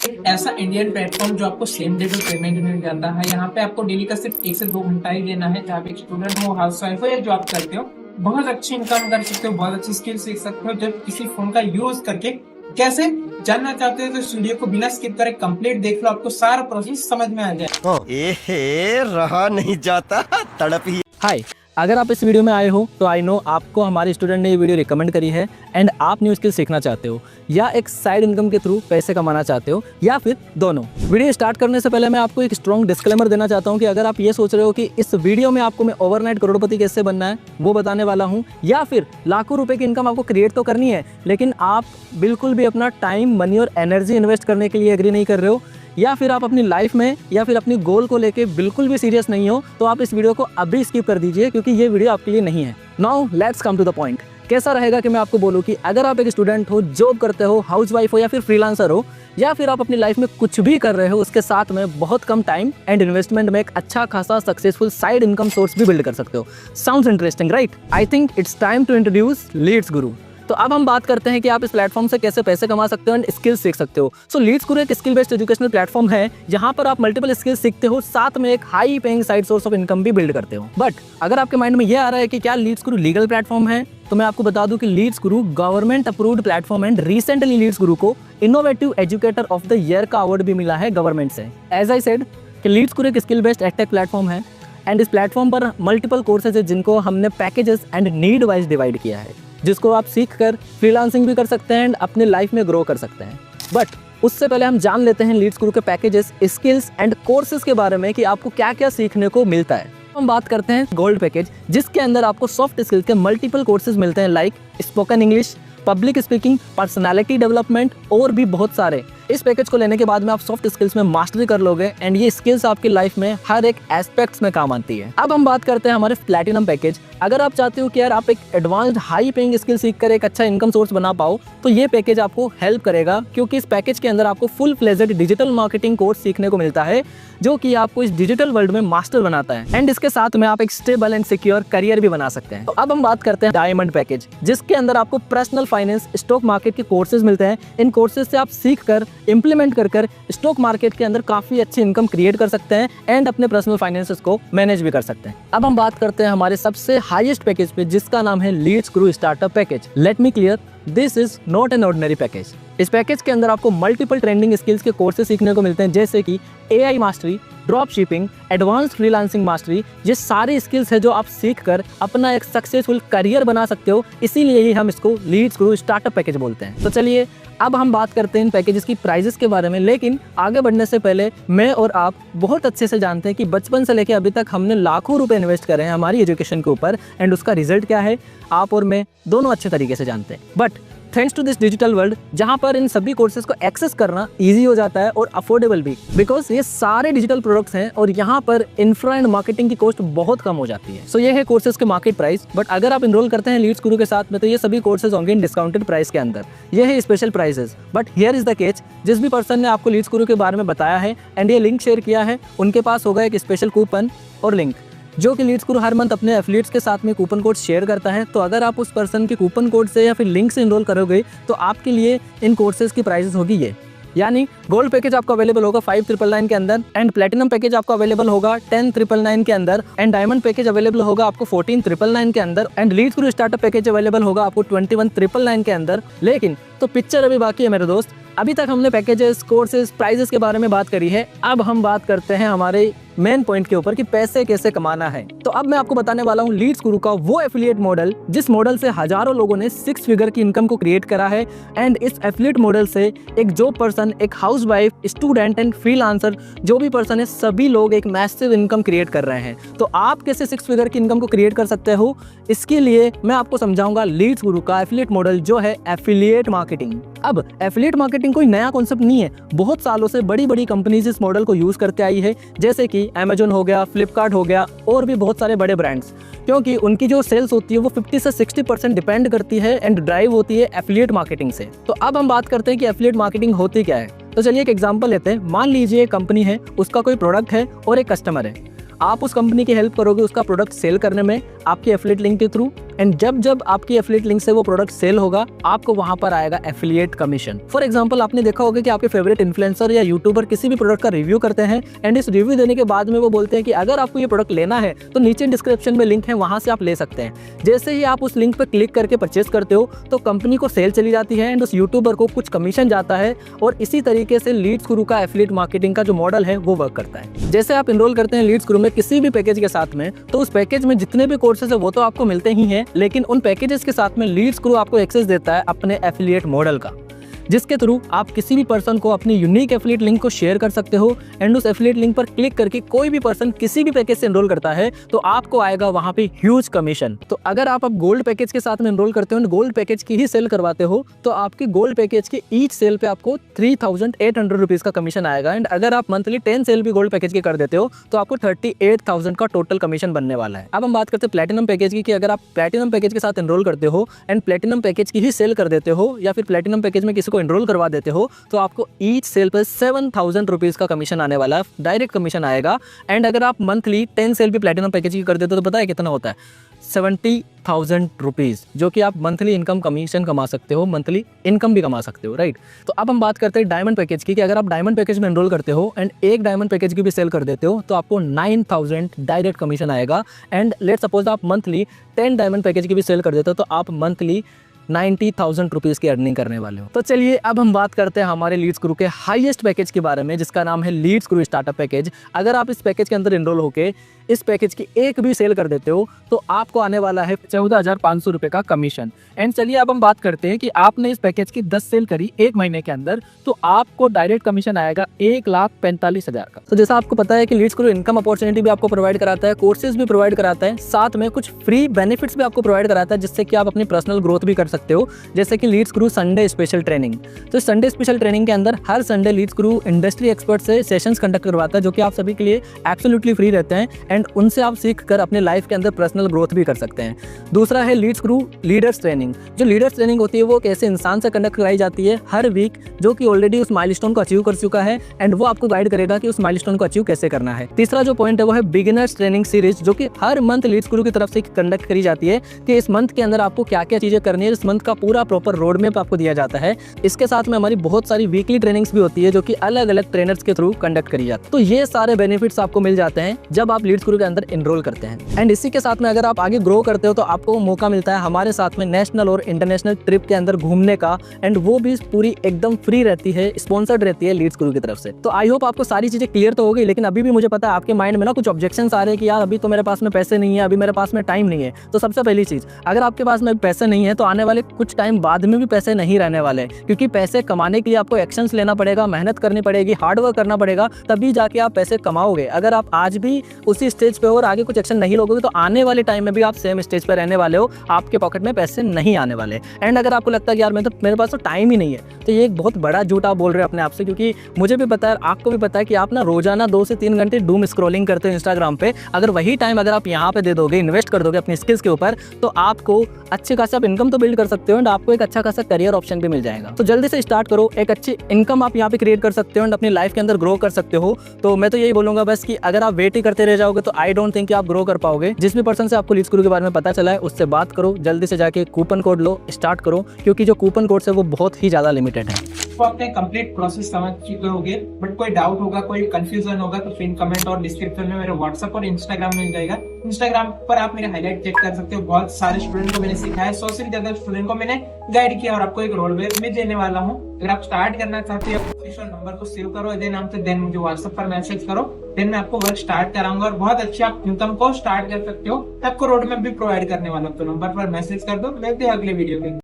एक ऐसा Indian platform जो आपको सेम डे पे पेमेंट मिल जाता है। यहाँ पे आपको डेली का सिर्फ 1 से 2 घंटा ही देना है। चाहे आप एक स्टूडेंट हो, हाउस वाइफ हो या जॉब करते हो, बहुत अच्छी इनकम कर सकते हो, बहुत अच्छी स्किल सीख सकते हो। जब किसी फोन का यूज करके कैसे जानना चाहते हो तो इस वीडियो को बिना स्किप करे कंप्लीट देख लो, आपको सारा प्रोसेस समझ में आ जाए। एहे रहा नहीं जाता, तड़प ही। हाय, अगर आप इस वीडियो में आए हो तो आई नो आपको हमारे स्टूडेंट ने ये वीडियो रिकमेंड करी है एंड आप न्यू स्किल सीखना चाहते हो या एक साइड इनकम के थ्रू पैसे कमाना चाहते हो या फिर दोनों। वीडियो स्टार्ट करने से पहले मैं आपको एक स्ट्रॉन्ग डिस्क्लेमर देना चाहता हूं कि अगर आप ये सोच रहे हो कि इस वीडियो में आपको मैं ओवरनाइट करोड़पति कैसे बनना है वो बताने वाला हूँ, या फिर लाखों रुपए की इनकम आपको क्रिएट तो करनी है लेकिन आप बिल्कुल भी अपना टाइम, मनी और एनर्जी इन्वेस्ट करने के लिए एग्री नहीं कर रहे हो, या फिर आप अपनी लाइफ में या फिर अपनी गोल को लेके बिल्कुल भी सीरियस नहीं हो, तो आप इस वीडियो को अभी स्किप कर दीजिए क्योंकि ये वीडियो आपके लिए नहीं है। Now let's come to the point. कैसा रहेगा कि मैं आपको बोलूँ कि अगर आप एक स्टूडेंट हो, जॉब करते हो, हाउस वाइफ हो या फिर फ्रीलांसर हो, या फिर आप अपनी लाइफ में कुछ भी कर रहे हो, उसके साथ में बहुत कम टाइम एंड इन्वेस्टमेंट में एक अच्छा खासा सक्सेसफुल साइड इनकम सोर्स भी बिल्ड कर सकते हो। Sounds interesting right? I think it's time to introduce Leads Guru. तो अब हम बात करते हैं कि आप इस प्लेटफॉर्म से कैसे पैसे कमा सकते हो एंड स्किल्स सीख सकते हो। सो लीड्स गुरु एक स्किल बेस्ड एजुकेशनल प्लेटफॉर्म है जहां पर आप मल्टीपल स्किल्स सीखते हो, साथ में एक high paying side source of income भी बिल्ड करते हो। बट अगर आपके माइंड में ये आ रहा है कि क्या लीड्स गुरु लीगल प्लेटफॉर्म है, तो मैं आपको बता दूं कि Leads Guru government approved platform and recently Leads Guru को innovative educator of the year का अवार्ड भी मिला है गवर्नमेंट से। एज आई सेड कि लीड्स गुरु एक स्किल बेस्ड एडटेक प्लेटफॉर्म है एंड इस प्लेटफॉर्म पर मल्टीपल कोर्सेज है जिनको हमने packages and need wise divide किया है, जिसको आप सीख कर फ्रीलांसिंग भी कर सकते हैं एंड अपने लाइफ में ग्रो कर सकते हैं। बट उससे पहले हम जान लेते हैं लीड्स गुरु के पैकेजेस, स्किल्स एंड कोर्सेज के बारे में कि आपको क्या क्या सीखने को मिलता है। हम बात करते हैं गोल्ड पैकेज, जिसके अंदर आपको सॉफ्ट स्किल्स के मल्टीपल कोर्सेज मिलते हैं like spoken English, public speaking, personality development और भी बहुत सारे। इस पैकेज को लेने के बाद में आप सॉफ्ट स्किल्स में मास्टरी कर लोगे एंड ये स्किल्स आपकी लाइफ में हर एक एस्पेक्ट्स में काम आती है। अब हम बात करते हैं हमारे प्लैटिनम पैकेज। अगर आप चाहते हो कि यार आप एक एडवांस्ड हाई पेइंग स्किल सीख कर एक अच्छा इनकम सोर्स बना पाओ, तो ये पैकेज आपको हेल्प करेगा क्योंकि इस पैकेज के अंदर आपको full fledged digital marketing course सीखने को मिलता है जो कि आपको इस डिजिटल वर्ल्ड में मास्टर बनाता है एंड इसके साथ में आप एक स्टेबल एंड सिक्योर करियर भी बना सकते हैं। तो अब हम बात करते हैं डायमंड पैकेज, जिसके अंदर आपको पर्सनल फाइनेंस, स्टॉक मार्केट के कोर्सेज मिलते हैं। इन कोर्सेज से आप सीख कर इम्प्लीमेंट कर स्टॉक मार्केट के अंदर काफी अच्छी इनकम क्रिएट कर सकते हैं एंड अपने पर्सनल फाइनेंसेस को मैनेज भी कर सकते हैं। अब हम बात करते हैं हमारे सबसे हाईएस्ट पैकेज पे, जिसका नाम है Leeds Guru startup package. Let me clear, this is not an ordinary package. इस पैकेज के अंदर आपको मल्टीपल ट्रेंडिंग स्किल्स के कोर्सेज सीखने को मिलते हैं जैसे कि AI mastery, drop shipping, advance freelancing mastery. ये सारी स्किल्स है जो आप सीख कर अपना एक सक्सेसफुल करियर बना सकते हो, इसीलिए ही हम इसको लीड्स गुरु स्टार्टअप पैकेज बोलते हैं। तो चलिए अब हम बात करते हैं इन पैकेजेस की प्राइजेस के बारे में, लेकिन आगे बढ़ने से पहले मैं और आप बहुत अच्छे से जानते हैं कि बचपन से लेकर अभी तक हमने लाखों रुपए इन्वेस्ट करे हैं हमारी एजुकेशन के ऊपर एंड उसका रिजल्ट क्या है आप और मैं दोनों अच्छे तरीके से जानते हैं। But thanks to this digital world जहां पर इन सभी कोर्सेज को एक्सेस करना इजी हो जाता है और अफोर्डेबल भी, बिकॉज ये सारे डिजिटल प्रोडक्ट्स हैं और यहाँ पर इंफ्रा एंड मार्केटिंग की कॉस्ट बहुत कम हो जाती है। सो ये है कोर्सेज के मार्केट प्राइस। बट अगर आप इनरोल करते हैं लीड्स गुरु के साथ में तो ये सभी कोर्सेज होंगे इन डिस्काउंटेड प्राइस के अंदर। ये है special prices. But here is the केच, जिस भी पर्सन ने आपको लीड्स गुरु के बारे में बताया है एंड ये लिंक शेयर किया है, उनके पास होगा एक स्पेशल कूपन और लिंक जो कि लीड्स गुरु हर मंथ अपने एफिलिएट्स के साथ में कूपन कोड शेयर करता है। तो अगर आप उस पर्सन के कूपन कोड से या फिर लिंक से इनरोल करोगे तो आपके लिए इन कोर्सेज की प्राइसेस होगी ये, यानी गोल्ड पैकेज आपको अवेलेबल होगा 5,999 के अंदर एंड प्लेटिनम पैकेज आपको अवेलेबल होगा 10,999 के अंदर एंड डायमंड पैकेज अवेलेबल होगा आपको 14,999 के अंदर and Leeds Guru startup package available होगा आपको 21,999 के अंदर। लेकिन तो पिक्चर अभी बाकी है मेरे दोस्त। अभी तक हमने पैकेजेस, कोर्सेज, प्राइजेस के बारे में बात करी है। अब हम बात करते हैं हमारे मेन पॉइंट के ऊपर कि पैसे कैसे कमाना है। तो अब मैं आपको बताने वाला हूँ लीड्स गुरु का वो एफिलिएट मॉडल जिस मॉडल से हजारों लोगों ने 6 फिगर की इनकम को क्रिएट करा है एंड इस एफिलिएट मॉडल से एक जॉब पर्सन, एक house wife, student and freelancer जो भी पर्सन है, सभी लोग एक मैसिव इनकम क्रिएट कर रहे हैं। तो आप कैसे 6 फिगर की इनकम को क्रिएट कर सकते हो, इसके लिए मैं आपको समझाऊंगा लीड्स गुरु का एफिलिएट मॉडल जो है एफिलिएट मार्केटिंग। अब एफिलिएट मार्केटिंग कोई नया कॉन्सेप्ट नहीं है, बहुत सालों से बड़ी बड़ी कंपनीज इस मॉडल को यूज करते आई है, जैसे कि अमेजन हो गया, फ्लिपकार्ट हो गया और भी बहुत सारे बड़े ब्रांड्स, क्योंकि उनकी जो सेल्स होती है वो 50 से 60% डिपेंड करती है एंड ड्राइव होती है एफिलिएट मार्केटिंग से। तो अब हम बात करते हैं कि एफिलिएट मार्केटिंग होती क्या है। तो चलिए एक एग्जांपल लेते हैं। मान लीजिए एक कंपनी है, उसका कोई प्रोडक्ट है और एक कस्टमर है। आप उस कंपनी की हेल्प करोगे उसका प्रोडक्ट सेल करने में आपके एफिलिएट लिंक के थ्रू एंड जब जब आपकी एफिलिएट लिंक से वो प्रोडक्ट सेल होगा आपको वहां पर आएगा एफिलिएट कमीशन। फॉर एग्जांपल आपने देखा होगा कि आपके फेवरेट इन्फ्लुएंसर या यूट्यूबर किसी भी प्रोडक्ट का रिव्यू करते हैं एंड इस रिव्यू देने के बाद में वो बोलते हैं कि अगर आपको ये प्रोडक्ट लेना है तो नीचे डिस्क्रिप्शन में लिंक है, वहां से आप ले सकते हैं। जैसे ही आप उस लिंक पर क्लिक करके परचेस करते हो तो कंपनी को सेल चली जाती है एंड उस यूट्यूबर को कुछ कमीशन जाता है और इसी तरीके से लीड्स गुरु का एफिलिएट मार्केटिंग का जो मॉडल है वो वर्क करता है। जैसे आप इनरोल करते हैं लीड्स गुरु में किसी भी पैकेज के साथ में, तो उस पैकेज में जितने भी कोर्सेज है वो तो आपको मिलते ही हैं, लेकिन उन पैकेजेस के साथ में लीड्स गुरु आपको एक्सेस देता है अपने एफिलिएट मॉडल का, जिसके थ्रू आप किसी भी पर्सन को अपनी यूनिक एफिलिएट लिंक को शेयर कर सकते हो एंड उस एफिलिएट लिंक पर क्लिक करके कोई भी पर्सन किसी भी पैकेज से एनरोल करता है तो आपको आएगा वहां पे ह्यूज कमीशन। तो अगर आप अब गोल्ड पैकेज के साथ में एनरोल करते हो एंड गोल्ड पैकेज की ही सेल करवाते हो तो आपकी गोल्ड पैकेज की ईच सेल पे आपको 3800 रुपीज का कमीशन आएगा एंड अगर आप मंथली 10 सेल भी गोल्ड पैकेज की कर देते हो तो आपको 38,000 का टोटल कमीशन बनने वाला है। अब हम बात करते हैं प्लैटिनम पैकेज की, कि अगर आप प्लैटिनम पैकेज के साथ एनरोल करते हो एंड प्लैटिनम पैकेज की ही सेल कर देते हो या फिर प्लैटिनम पैकेज में किसी को एनरोल करवा देते हो तो आपको ईच सेल पर 7,000 रुपीज का कमीशन आने वाला है, डायरेक्ट कमीशन आएगा। एंड अगर आप मंथली 10 सेल भी प्लैटिनम पैकेज की कर देते हो तो पता है कितना होता है? 70,000 रुपीज, जो कि आप मंथली इनकम कमीशन कमा सकते हो, मंथली इनकम भी कमा सकते हो, राइट। तो अब हम बात करते हैं डायमंड पैकेज की, कि अगर आप डायमंड पैकेज में एनरोल करते हो एंड एक डायमंड पैकेज की भी सेल कर देते हो तो आपको 9,000 डायरेक्ट कमीशन आएगा। एंड लेट सपोज आप मंथली 10 डायमंड पैकेज की भी सेल कर देते हो तो आप मंथली 90,000 रुपीज़ की अर्निंग करने वाले हो। तो चलिए अब हम बात करते हैं हमारे लीड्स गुरु के हाईएस्ट पैकेज के बारे में, जिसका नाम है लीड्स गुरु स्टार्टअप पैकेज। अगर आप इस पैकेज के अंदर एनरोल होके इस पैकेज की एक भी सेल कर देते हो तो आपको आने वाला है 14,500 रुपये का कमीशन। एंड चलिए अब हम बात करते हैं कि आपने इस पैकेज की 10 सेल करी एक महीने के अंदर तो आपको डायरेक्ट कमीशन आएगा 1,45,000 का। तो जैसा आपको पता है कि लीड्स गुरु इनकम अपॉर्चुनिटी भी आपको प्रोवाइड कराता है, कोर्सेज भी प्रोवाइड कराता है, साथ में कुछ फ्री बेनिफिट्स भी आपको प्रोवाइड कराता है जिससे कि आप अपनी पर्सनल ग्रोथ भी कर सकते हो। जैसे कि लीड्स गुरु संडे स्पेशल ट्रेनिंग, तो संडे स्पेशल ट्रेनिंग के अंदर हर संडे लीड्स गुरु इंडस्ट्री एक्सपर्ट से सेशंस कंडक्ट करवाता है जो कि आप सभी के लिए एब्सोल्युटली फ्री रहते हैं एंड उनसे आप सीख कर अपने लाइफ के अंदर पर्सनल ग्रोथ भी कर सकते हैं। दूसरा है लीड्स गुरु लीडर्स ट्रेनिंग। जो लीडर्स ट्रेनिंग होती है वो एक ऐसे इंसान से कंडक्ट कराई जाती है हर वीक जो कि ऑलरेडी उस माइलस्टोन को अचीव कर चुका है एंड वो आपको गाइड करेगा कि उस माइलस्टोन को अचीव कैसे करना है। तीसरा जो पॉइंट है वो है बिगिनर्स ट्रेनिंग सीरीज, जो कि हर मंथ लीड्स गुरु की तरफ से कंडक्ट करी जाती है कि इस मंथ के अंदर आपको क्या क्या चीजें करनी है, इस मंथ का पूरा प्रॉपर रोड मैप आपको दिया जाता है। इसके साथ में हमारी बहुत सारी वीकली ट्रेनिंग्स भी होती है जो कि अलग अलग ट्रेनर्स के थ्रू कंडक्ट करी जाती है। तो ये सारे बेनिफिट्स आपको मिल जाते हैं जब आप लीड्स गुरु के अंदर एनरोल करते हैं। एंड इसी के साथ में अगर आप आगे ग्रो करते हो तो आपको मौका मिलता है हमारे साथ में नेशनल और इंटरनेशनल ट्रिप के अंदर घूमने का एंड वो भी पूरी एकदम फ्री रहती है, स्पॉन्सर्ड रहती है लीड्स गुरु की तरफ से। तो आई होप आपको सारी चीजें क्लियर तो हो गई, लेकिन अभी भी मुझे पता है आपके माइंड में ना कुछ ऑब्जेक्शंस आ रहे हैं कि यार अभी तो मेरे पास में पैसे नहीं है, अभी मेरे पास में टाइम नहीं है। तो सबसे पहली चीज, अगर आपके पास में पैसे नहीं है तो आने वाले कुछ टाइम बाद में भी पैसे नहीं रहने वाले, क्योंकि पैसे कमाने के लिए आपको एक्शंस लेना पड़ेगा, मेहनत करनी पड़ेगी, हार्डवर्क करना पड़ेगा, तभी जाके आप पैसे कमाओगे। अगर आप आज भी उसी स्टेज पे हो और आगे कुछ एक्शन नहीं लोगे तो आने वाले टाइम में भी आप सेम स्टेज पे रहने वाले हो, आपके पॉकेट में पैसे नहीं आने वाले। एंड अगर आपको लगता है कि यार मेरे पास तो टाइम ही नहीं है, तो ये एक बहुत बड़ा झूठ आप बोल रहे हो अपने आप से, क्योंकि मुझे भी पता है, आपको भी पता है कि आप ना रोजाना 2 से 3 घंटे डूम स्क्रॉलिंग करते हो इंस्टाग्राम पे। अगर वही टाइम अगर आप यहाँ पे दे दोगे, इन्वेस्ट कर दोगे अपनी स्किल्स के ऊपर, तो आपको अच्छे खासा आप इनकम तो बिल्ड कर सकते हो एंड आपको एक अच्छा खासा करियर ऑप्शन भी मिल जाएगा। तो जल्दी से स्टार्ट करो, एक अच्छी इनकम आप यहाँ पे क्रिएट कर सकते हो एंड अपनी लाइफ के अंदर ग्रो कर सकते हो। तो मैं तो यही बोलूंगा बस कि अगर आप वेट ही करते रह जाओगे तो आई डोंट थिंक कि आप ग्रो कर पाओगे। जिस भी पर्सन से आपको लीड्स गुरु के बारे में पता चला है उससे बात करो, जल्दी से जाके कूपन कोड लो, स्टार्ट करो, क्योंकि जो कूपन कोड है वो बहुत ही ज्यादा लिमिटेड है। तो आपने कंप्लीट प्रोसेस समझ चुके होंगे, बट कोई डाउट होगा, कोई कंफ्यूजन होगा तो पिन कमेंट और डिस्क्रिप्शन में मेरे व्हाट्सएप और इंस्टाग्राम मिल जाएगा। इंस्टाग्राम पर आप मेरे हाईलाइट चेक कर सकते हो, बहुत सारे स्टूडेंट को मैंने सिखाया, 100 से भी ज्यादा स्टूडेंट को मैंने गाइड किया और आपको एक रोड मैप में देने वाला हूँ। अगर आप स्टार्ट करना चाहते हो ऑफिशियल नंबर को सेव करो अजय नाम से, देन मुझे व्हाट्सएप पर मैसेज करो, देन मैं आपको वर्क स्टार्ट कराऊंगा और बहुत अच्छी आप इनकम को स्टार्ट कर सकते हो। आपको रोड मैप भी प्रोवाइड करने वाला हूँ, तो नंबर पर मैसेज कर दो। मिलते हैं अगले वीडियो में।